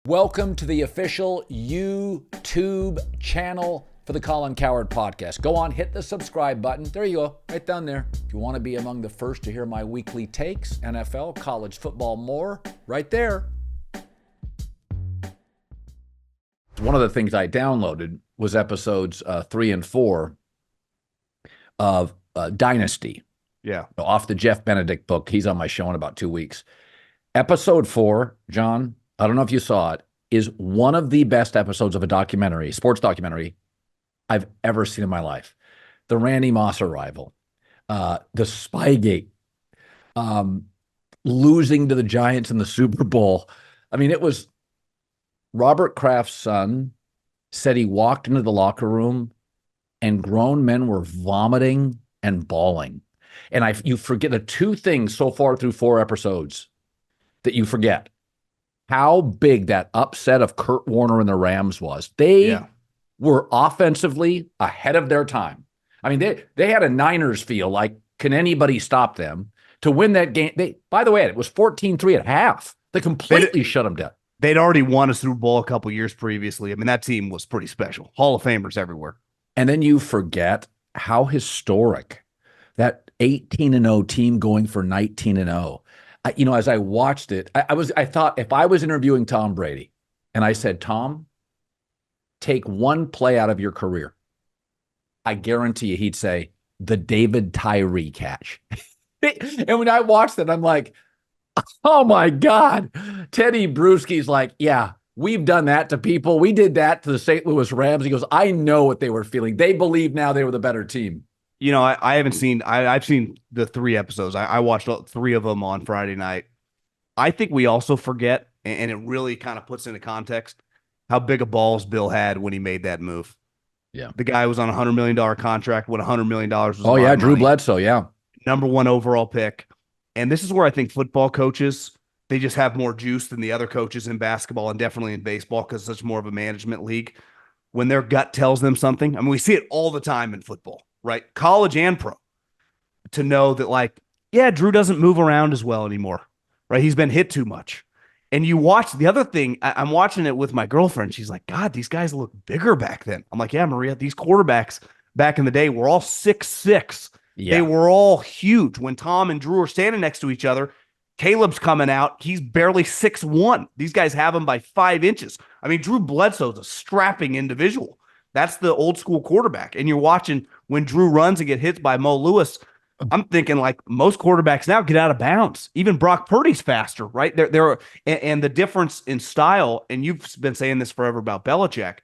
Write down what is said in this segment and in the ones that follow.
Welcome to the official YouTube channel for the Colin Cowherd podcast. Go on, hit the subscribe button. There you go, right down there. If you want to be among the first to hear my weekly takes, NFL, college football, more, right there. One of the things I downloaded was episodes 3 and 4 of Dynasty. Yeah. Off the Jeff Benedict book. He's on my show in about 2 weeks. Episode 4, John, I don't know if you saw it, is one of the best episodes of a documentary, sports documentary, I've ever seen in my life. The Randy Moss arrival, the Spygate, losing to the Giants in the Super Bowl. I mean, it was Robert Kraft's son said he walked into the locker room and grown men were vomiting and bawling. And you forget the two things so far through 4 episodes that you forget. How big that upset of Kurt Warner and the Rams was. They were offensively ahead of their time. I mean, they had a Niners feel like, can anybody stop them? To win that game, by the way, it was 14-3 at half. They completely shut them down. They'd already won a Super Bowl a couple years previously. I mean, that team was pretty special. Hall of Famers everywhere. And then you forget how historic that 18-0 team going for 19-0. As I watched it, I thought if I was interviewing Tom Brady and I said, Tom, take one play out of your career, I guarantee you he'd say the David Tyree catch. And when I watched it, I'm like, oh my God. Teddy Bruschi's like, yeah, we've done that to people. We did that to the St. Louis Rams. He goes, I know what they were feeling. They believe now they were the better team. You know, I haven't seen, I've seen the 3 episodes. I watched 3 of them on Friday night. I think we also forget, and it really kind of puts into context, how big a balls Bill had when he made that move. Yeah. The guy was on a $100 million contract when $100 million was Oh, yeah, Drew Bledsoe, yeah. Number 1 overall pick. And this is where I think football coaches, they just have more juice than the other coaches in basketball and definitely in baseball because it's such more of a management league. When their gut tells them something, I mean, we see it all the time in football. Right? College and pro, to know that, like, yeah, Drew doesn't move around as well anymore, right? He's been hit too much. And you watch the other thing, I'm watching it with my girlfriend. She's like, God, these guys look bigger back then. I'm like, yeah, Maria, these quarterbacks back in the day were all 6'6". Yeah. They were all huge. When Tom and Drew are standing next to each other, Caleb's coming out. He's barely 6'1". These guys have him by 5 inches. I mean, Drew Bledsoe's a strapping individual. That's the old school quarterback. And you're watching when Drew runs and get hit by Mo Lewis. I'm thinking like most quarterbacks now get out of bounds. Even Brock Purdy's faster, right? And the difference in style, and you've been saying this forever about Belichick,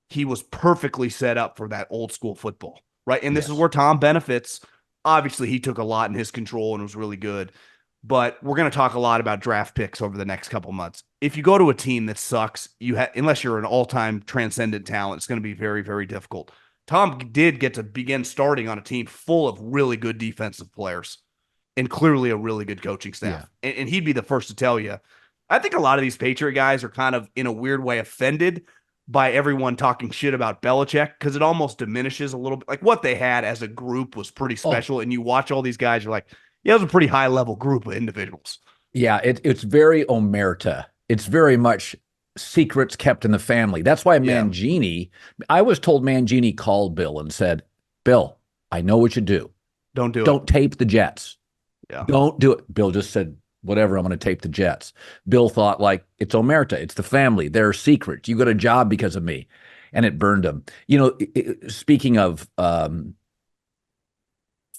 he was perfectly set up for that old school football, right? And this is where Tom benefits. Obviously, he took a lot in his control and was really good. But we're going to talk a lot about draft picks over the next couple months. If you go to a team that sucks, unless you're an all-time transcendent talent, it's going to be very, very difficult. Tom did get to begin starting on a team full of really good defensive players and clearly a really good coaching staff. Yeah. And he'd be the first to tell you, I think a lot of these Patriot guys are kind of, in a weird way, offended by everyone talking shit about Belichick because it almost diminishes a little bit. Like, what they had as a group was pretty special. And you watch all these guys, you're like, yeah, it was a pretty high-level group of individuals. Yeah, it's very omerta. It's very much secrets kept in the family. That's why Mangini, I was told Mangini called Bill and said, Bill, I know what you do. Don't tape the Jets. Yeah. Don't do it. Bill just said, whatever, I'm going to tape the Jets. Bill thought, like, it's omerta. It's the family. They're secrets. You got a job because of me. And it burned him. You know, speaking of...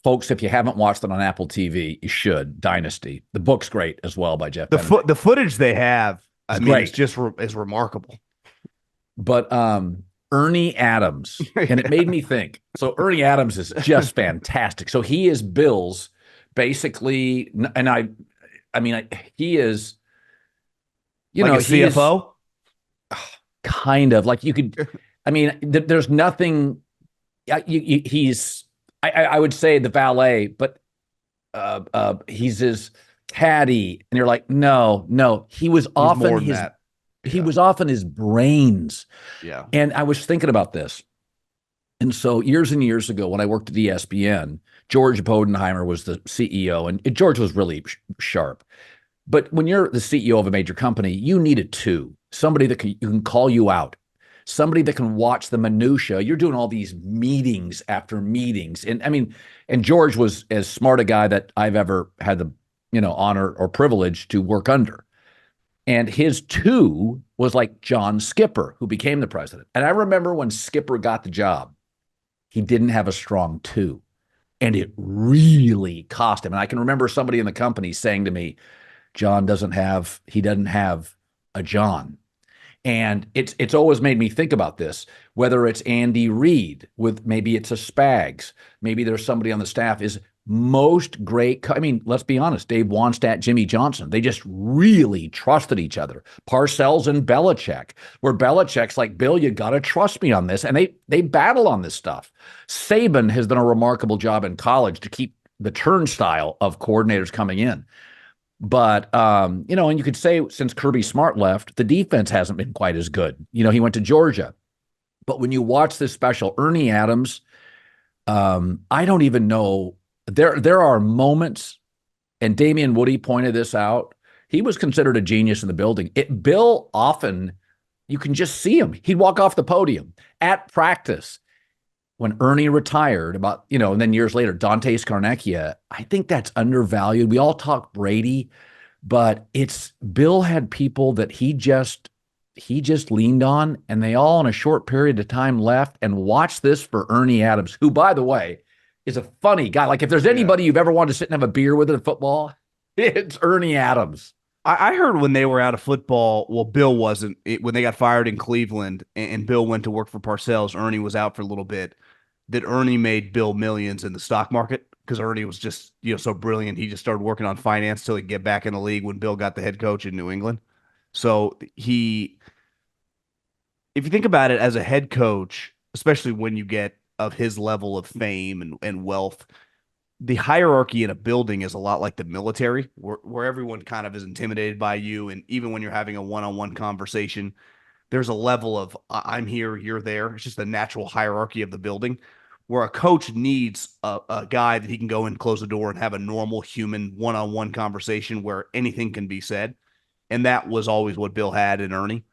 folks, if you haven't watched it on Apple TV, you should. Dynasty. The book's great as well by Jeff Benedict. The footage they have, it's just is remarkable. But Ernie Adams, and it made me think. So Ernie Adams is just fantastic. So he is Bill's basically, and he is, like a CFO? Kind of. Like you could, there's nothing, he's, I would say the valet, but he's his caddy, and you're like, no, he was often his brains. Yeah. And I was thinking about this. And so years and years ago, when I worked at ESPN, George Bodenheimer was the CEO, and George was really sharp. But when you're the CEO of a major company, you needed 2. somebody that can call you out, somebody that can watch the minutia. You're doing all these meetings after meetings. And I mean, and George was as smart a guy that I've ever had the, honor or privilege to work under. And his two was like John Skipper, who became the president. And I remember when Skipper got the job, he didn't have a strong two. And it really cost him. And I can remember somebody in the company saying to me, he doesn't have a John. And it's always made me think about this, whether it's Andy Reid with maybe it's a Spags, maybe there's somebody on the staff is most great. I mean, let's be honest, Dave Wannstedt, Jimmy Johnson, they just really trusted each other. Parcells and Belichick, where Belichick's like, Bill, you got to trust me on this. And they battle on this stuff. Saban has done a remarkable job in college to keep the turnstile of coordinators coming in. But, and you could say since Kirby Smart left, the defense hasn't been quite as good. He went to Georgia. But when you watch this special, Ernie Adams, I don't even know. There are moments, and Damian Woody pointed this out. He was considered a genius in the building. Bill often, you can just see him. He'd walk off the podium at practice. When Ernie retired and then years later, Dante Scarnecchia, I think that's undervalued. We all talk Brady, but Bill had people that he just leaned on, and they all in a short period of time left. And watch this for Ernie Adams, who, by the way, is a funny guy. Like if there's anybody you've ever wanted to sit and have a beer with in football, it's Ernie Adams. I heard when they were out of football, well, Bill wasn't. When they got fired in Cleveland and Bill went to work for Parcells, Ernie was out for a little bit, that Ernie made Bill millions in the stock market because Ernie was just, so brilliant. He just started working on finance till he could get back in the league when Bill got the head coach in New England. So if you think about it as a head coach, especially when you get of his level of fame and wealth, the hierarchy in a building is a lot like the military, where everyone kind of is intimidated by you. And even when you're having a one-on-one conversation, there's a level of I'm here, you're there. It's just the natural hierarchy of the building, where a coach needs a guy that he can go and close the door and have a normal human one-on-one conversation where anything can be said. And that was always what Bill had in Ernie,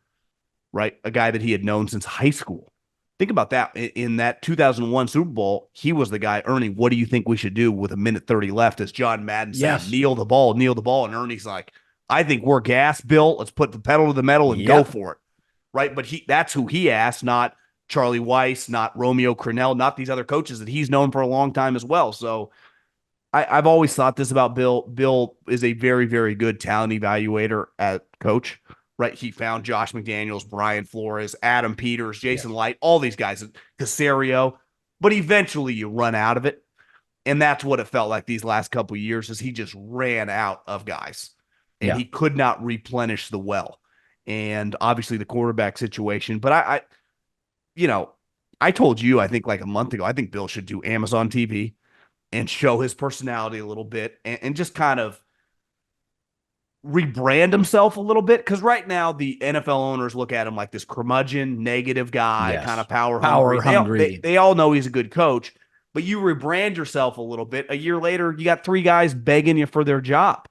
right? A guy that he had known since high school. Think about that. In that 2001 Super Bowl, he was the guy, Ernie, what do you think we should do with 1:30 left? As John Madden said, kneel the ball. And Ernie's like, I think we're gas, Bill. Let's put the pedal to the metal and go for it. Right. But that's who he asked, not Charlie Weiss, not Romeo Crennel, not these other coaches that he's known for a long time as well. So I've always thought this about Bill. Bill is a very, very good talent evaluator at coach. Right. He found Josh McDaniels, Brian Flores, Adam Peters, Jason Light, all these guys, Casario. But eventually you run out of it. And that's what it felt like these last couple of years, is he just ran out of guys. And he could not replenish the well. And obviously the quarterback situation. But I told you, I think like a month ago, I think Bill should do Amazon TV and show his personality a little bit and just kind of rebrand himself a little bit. Because right now the NFL owners look at him like this curmudgeon, negative guy, kind of power hungry. They all know he's a good coach, but you rebrand yourself a little bit. A year later, you got three guys begging you for their job.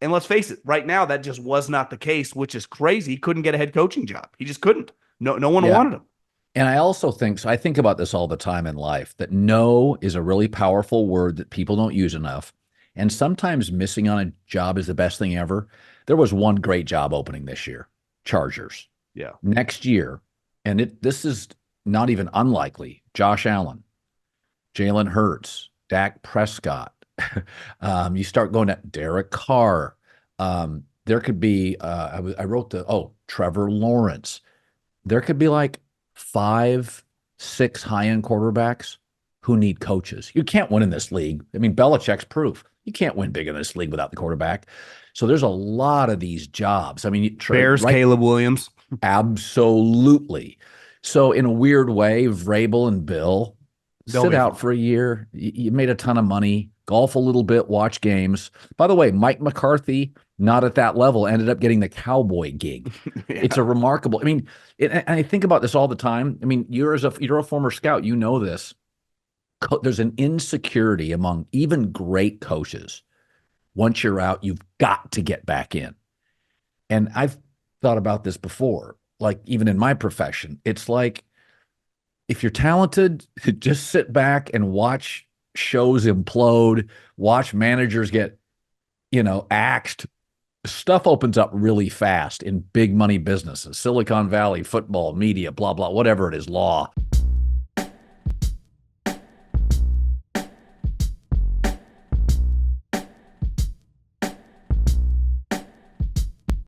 And let's face it, right now, that just was not the case, which is crazy. He couldn't get a head coaching job. He just couldn't. No one wanted him. And I also think, so I think about this all the time in life, that no is a really powerful word that people don't use enough. And sometimes missing on a job is the best thing ever. There was one great job opening this year, Chargers. Yeah. Next year, and this is not even unlikely, Josh Allen, Jalen Hurts, Dak Prescott. You start going at Derek Carr. There could be, I wrote Trevor Lawrence. There could be like 5, 6 high-end quarterbacks who need coaches. You can't win in this league. I mean, Belichick's proof. You can't win big in this league without the quarterback. So there's a lot of these jobs. I mean, Bears, right? Caleb Williams. Absolutely. So in a weird way, Vrabel and Bill sit out for a year. You made a ton of money, golf a little bit, watch games. By the way, Mike McCarthy, not at that level, ended up getting the Cowboy gig. It's a remarkable. I mean, and I think about this all the time. I mean, you're a former scout. You know this. There's an insecurity among even great coaches. Once you're out, you've got to get back in. And I've thought about this before, like even in my profession. It's like if you're talented, just sit back and watch shows implode, watch managers get, axed. Stuff opens up really fast in big money businesses, Silicon Valley, football, media, blah, blah, whatever it is, law.